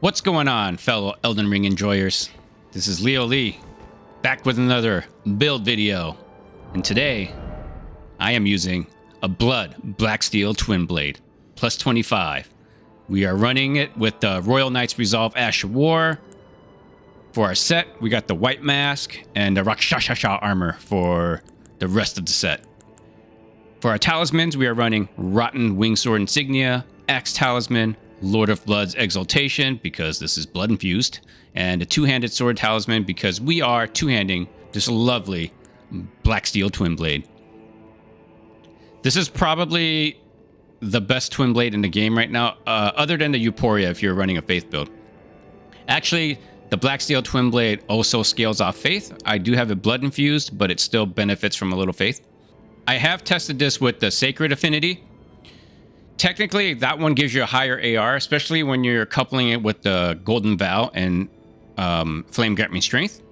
What's going on, fellow Elden Ring enjoyers? This is Leo Lee, back with another build video. And today, I am using a Blood Black Steel Twinblade, plus 25. We are running it with the Royal Knights Resolve Ash of War. For our set, we got the White Mask and the Rakshasa armor for the rest of the set. For our talismans, we are running Rotten Wingsword Insignia, Axe Talisman, Lord of Blood's Exaltation, because this is blood infused, and a two-handed sword talisman because we are two-handing this lovely Black Steel Twinblade. This is probably the best Twinblade in the game right now, other than the Euphoria if you're running a Faith build. Actually, the Black Steel Twinblade also scales off Faith. I do have it blood infused, but it still benefits from a little Faith. I have tested this with the Sacred Affinity. Technically, that one gives you a higher AR, especially when you're coupling it with the Golden Vow and Flame Grant Me Strength.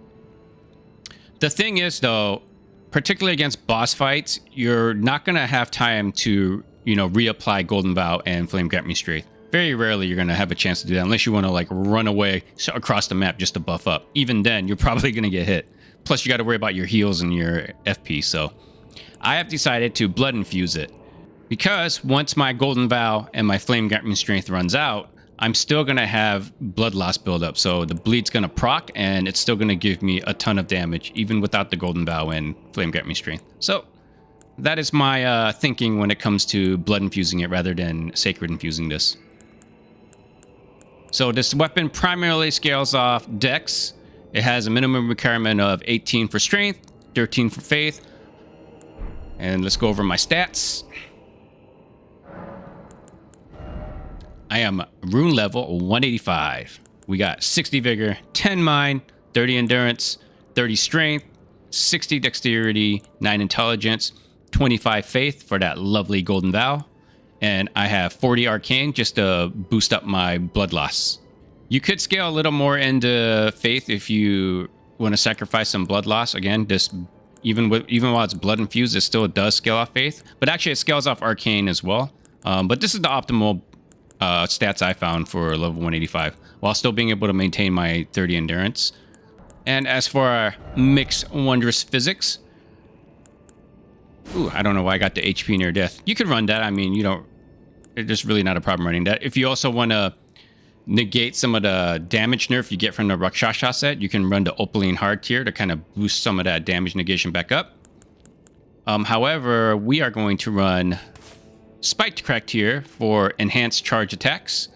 The thing is, though, particularly against boss fights, you're not going to have time to, reapply Golden Vow and Flame Grant Me Strength. Very rarely you're going to have a chance to do that unless you want to, run away across the map just to buff up. Even then, you're probably going to get hit. Plus, you got to worry about your heals and your FP, so I have decided to blood infuse it. Because once my Golden Vow and my Flame Grant Me Strength runs out, I'm still going to have blood loss buildup. So the bleed's going to proc, and it's still going to give me a ton of damage, even without the Golden Vow and Flame Grant Me Strength. So that is my thinking when it comes to blood infusing it rather than sacred infusing this. So this weapon primarily scales off Dex. It has a minimum requirement of 18 for Strength, 13 for Faith. And let's go over my stats. I am rune level 185. We got 60 vigor, 10 mind, 30 endurance, 30 strength, 60 dexterity, 9 intelligence, 25 faith for that lovely Golden Vow. And I have 40 arcane just to boost up my blood loss. You could scale a little more into faith if you want to sacrifice some blood loss. Again, this even while it's blood infused, it still does scale off faith. But actually, it scales off arcane as well. But this is the optimal stats I found for level 185, while still being able to maintain my 30 endurance. And as for our mixed Wondrous Physics, I don't know why I got the HP near death. You could run that. I mean, there's really not a problem running that. If you also want to negate some of the damage nerf you get from the Rakshasa set, you can run the Opaline Hard tier to kind of boost some of that damage negation back up. However, we are going to run Spiked Crack tier for enhanced charge attacks,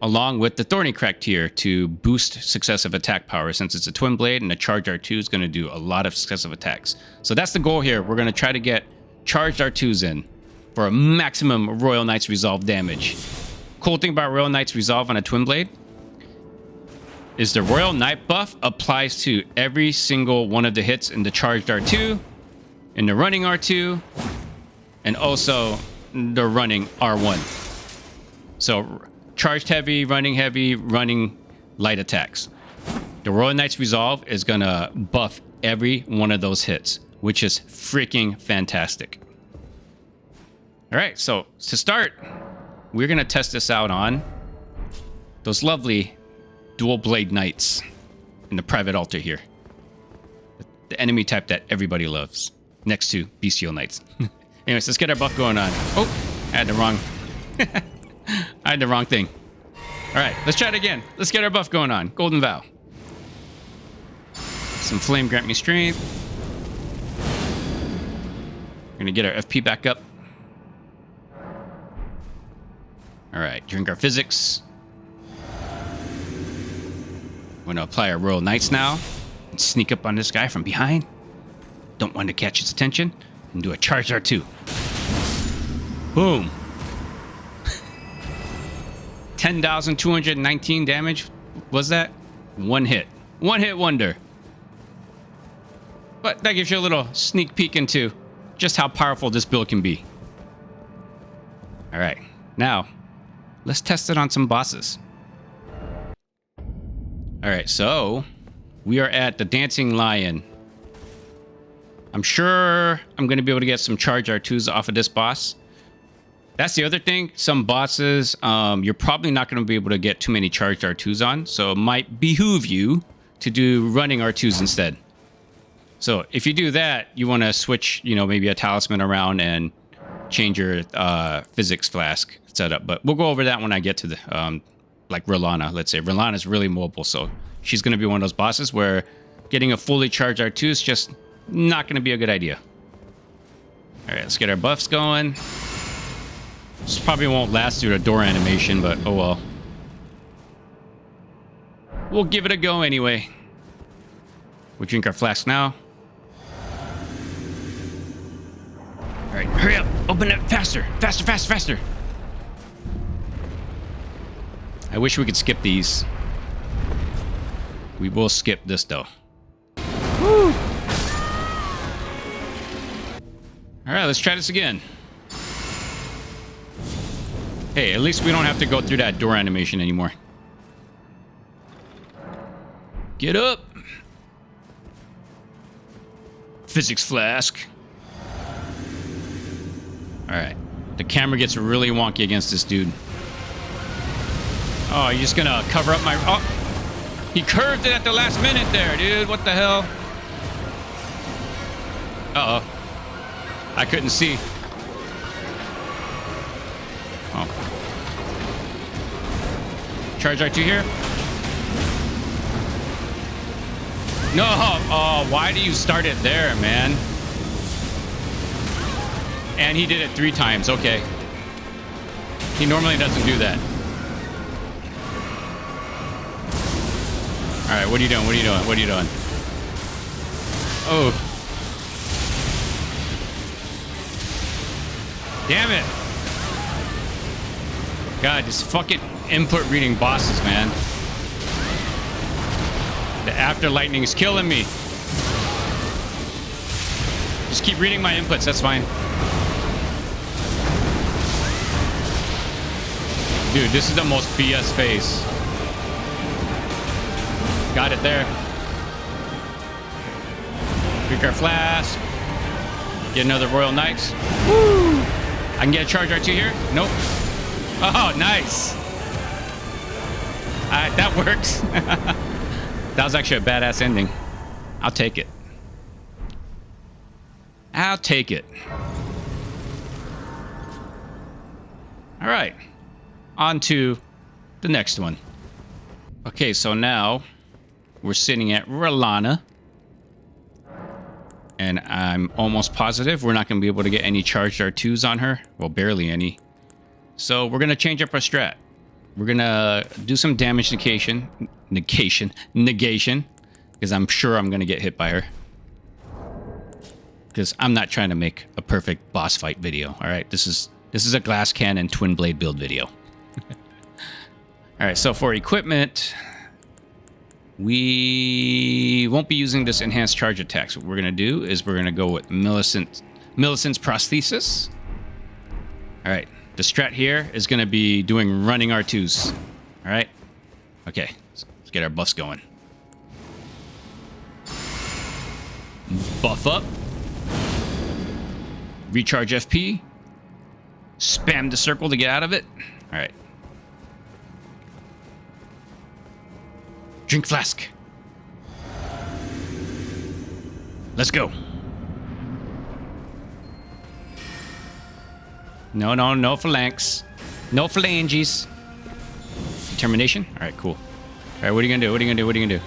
along with the Thorny Crack tier to boost successive attack power, since it's a twin blade and the Charged R2 is going to do a lot of successive attacks. So that's the goal here. We're going to try to get Charged R2s in for a maximum Royal Knights Resolve damage. Cool thing about Royal Knights Resolve on a twin blade is the Royal Knight buff applies to every single one of the hits in the Charged R2, in the running R2, and also the running R1. So charged heavy, running light attacks. The Royal Knights Resolve is gonna buff every one of those hits, which is freaking fantastic. All right, so to start, we're gonna test this out on those lovely dual blade knights in the private altar here. The enemy type that everybody loves, next to bestial knights. Anyways, let's get our buff going on. Oh, I had the wrong thing. All right, let's try it again. Let's get our buff going on. Golden Vow. Some Flame Grant Me Strength. We're gonna get our FP back up. All right, drink our physics. We're gonna apply our Royal Knights now and sneak up on this guy from behind. Don't want to catch his attention. And do a charge R2. Boom. 10,219 damage. Was that? One hit. One hit wonder. But that gives you a little sneak peek into just how powerful this build can be. All right. Now, let's test it on some bosses. All right. So, we are at the Dancing Lion. I'm sure I'm going to be able to get some charge R2s off of this boss. That's the other thing. Some bosses, you're probably not going to be able to get too many charged R2s on. So it might behoove you to do running R2s instead. So if you do that, you want to switch, you know, maybe a talisman around and change your physics flask setup. But we'll go over that when I get to the, like Rellana, let's say. Rellana's really mobile, so she's going to be one of those bosses where getting a fully charged R2 is just not going to be a good idea. All right, let's get our buffs going. This probably won't last through the door animation, but oh well. We'll give it a go anyway. We'll drink our flask now. All right, hurry up. Open it faster. Faster, faster, faster. I wish we could skip these. We will skip this, though. Woo! All right, let's try this again. Hey, at least we don't have to go through that door animation anymore. Get up. Physics flask. All right. The camera gets really wonky against this dude. Oh, you're just gonna cover up my... Oh! He curved it at the last minute there, dude. What the hell? Uh-oh. I couldn't see. Oh. Charge R2 here? No! Oh, why do you start it there, man? And he did it 3 times. Okay. He normally doesn't do that. All right, what are you doing? What are you doing? What are you doing? Oh. Damn it. God, this fucking input reading bosses, man. The after lightning is killing me. Just keep reading my inputs, that's fine. Dude, this is the most BS phase. Got it there. Drink our flask. Get another Royal Knights. Woo! I can get a charge R2 here? Nope. Oh, nice. That works. That was actually a badass ending. I'll take it. I'll take it. All right. On to the next one. Okay, so now we're sitting at Rellana. And I'm almost positive we're not going to be able to get any charged R2s on her. Well, barely any. So we're going to change up our strat. We're going to do some damage negation. Because I'm sure I'm going to get hit by her. Because I'm not trying to make a perfect boss fight video. All right, this is a glass cannon Twinblade build video. All right, so for equipment, we won't be using this enhanced charge attacks. What we're going to do is we're going to go with Millicent's prosthesis. All right, the strat here is going to be doing running R2s. All right, okay, let's get our buffs going. Buff up. Recharge FP. Spam the circle to get out of it. All right. Drink flask. Let's go. No phalanx. No phalanges. Determination? All right, cool. All right, what are you gonna do? What are you gonna do? What are you gonna do?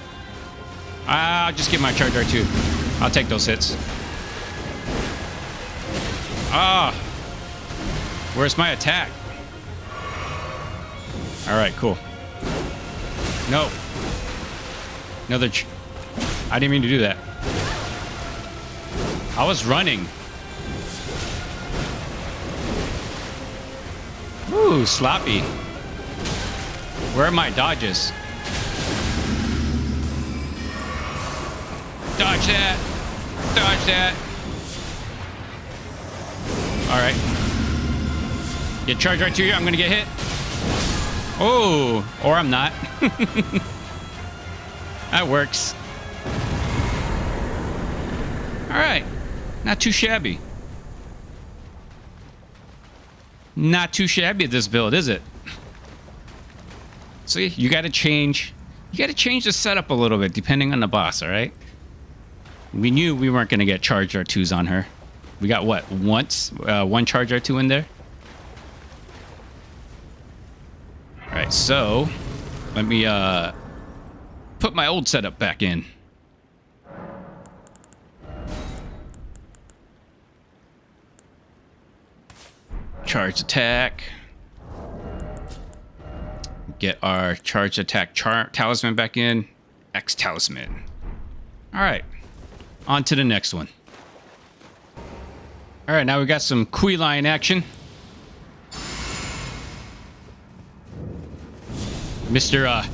I'll just get my charge R2. I'll take those hits. Ah! Where's my attack? All right, cool. No. Another... I didn't mean to do that. I was running. Ooh, sloppy. Where are my dodges? Dodge that. Dodge that. All right. Get charge right to you. I'm going to get hit. Oh, or I'm not. That works. All right. Not too shabby. not too shabby, this build, is it? See, you got to change the setup a little bit depending on the boss, all right? We knew we weren't going to get charge R2s on her. We got what? One charge R2 in there? All right, so let me put my old setup back in. Charge attack. Get our charge attack talisman back in. X talisman. All right. On to the next one. All right, now we got some Queelign action. Mr.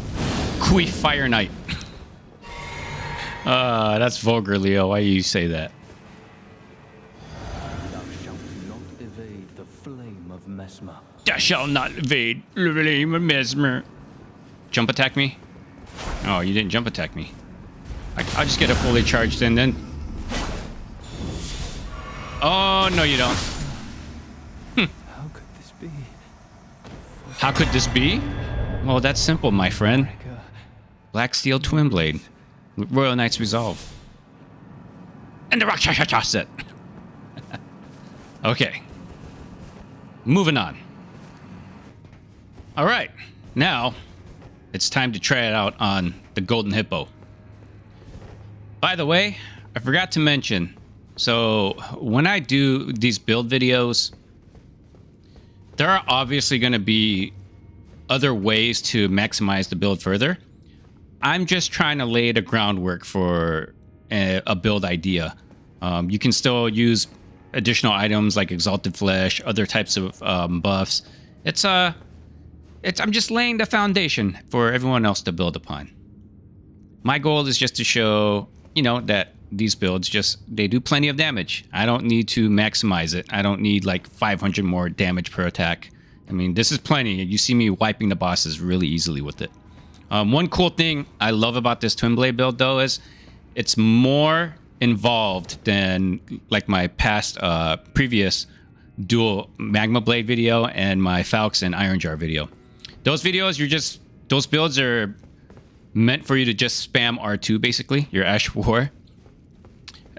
Quee Fire Knight. That's vulgar, Leo. Why do you say that? Thou shalt not evade the flame of mesmer. Jump attack me? Oh, you didn't jump attack me. I'll just get it fully charged in then. Oh, no you don't. How could this be? How could this be? Well, that's simple, my friend. Black Steel Twinblade with Royal Knight's Resolve. And the Rakshasa set. Okay. Moving on. All right. Now, it's time to try it out on the Golden Hippo. By the way, I forgot to mention, so when I do these build videos, there are obviously going to be other ways to maximize the build further. I'm just trying to lay the groundwork for a build idea. You can still use additional items like Exalted Flesh, other types of buffs. I'm just laying the foundation for everyone else to build upon. My goal is just to show, you know, that these builds they do plenty of damage. I don't need to maximize it. I don't need like 500 more damage per attack. I mean, this is plenty. You see me wiping the bosses really easily with it. One cool thing I love about this Twinblade build, though, is it's more involved than like my past previous dual Magma Blade video and my Falx and Iron Jar video. Those videos, those builds are meant for you to just spam R2, basically, your Ash War.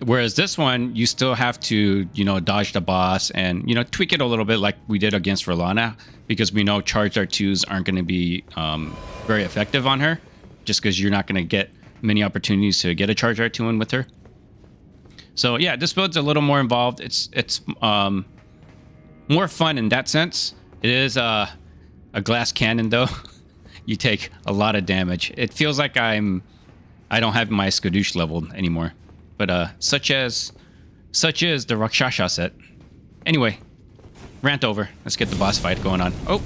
Whereas this one, you still have to, you know, dodge the boss and, you know, tweak it a little bit like we did against Rellana, because we know charged R2s aren't going to be very effective on her, just because you're not going to get many opportunities to get a charged R2 in with her. So yeah, this build's a little more involved. It's more fun in that sense. It is a glass cannon though. You take a lot of damage. It feels like I don't have my Skadoosh level anymore. But such is the Rakshasa set. Anyway, rant over. Let's get the boss fight going on. Oh,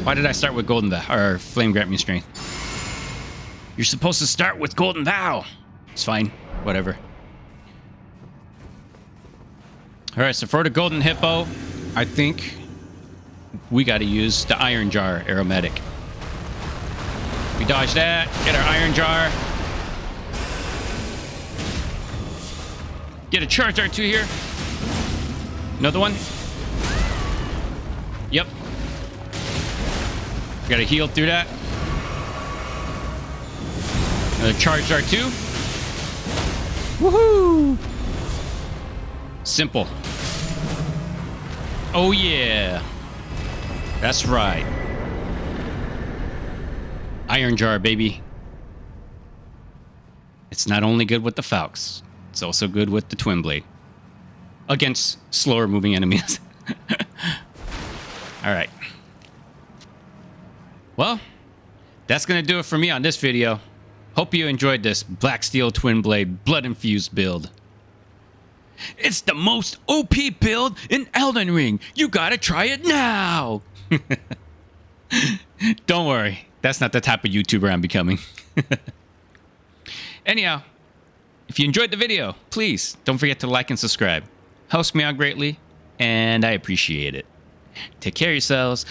why did I start with Golden Vow or Flame Grant Me Strength? You're supposed to start with Golden Vow. It's fine, whatever. All right, so for the Golden Hippo, I think we got to use the Iron Jar Aromatic. We dodge that, get our Iron Jar. Get a charge R2 here. Another one. Yep. Got to heal through that. Another charge R2. Woohoo! Simple. Oh yeah. That's right. Iron Jar, baby. It's not only good with the Falx, it's also good with the Twinblade. Against slower moving enemies. Alright. Well, that's going to do it for me on this video. Hope you enjoyed this Black Steel Twinblade blood-infused build. It's the most OP build in Elden Ring. You gotta try it now. Don't worry. That's not the type of YouTuber I'm becoming. Anyhow, if you enjoyed the video, please don't forget to like and subscribe. Helps me out greatly, and I appreciate it. Take care of yourselves.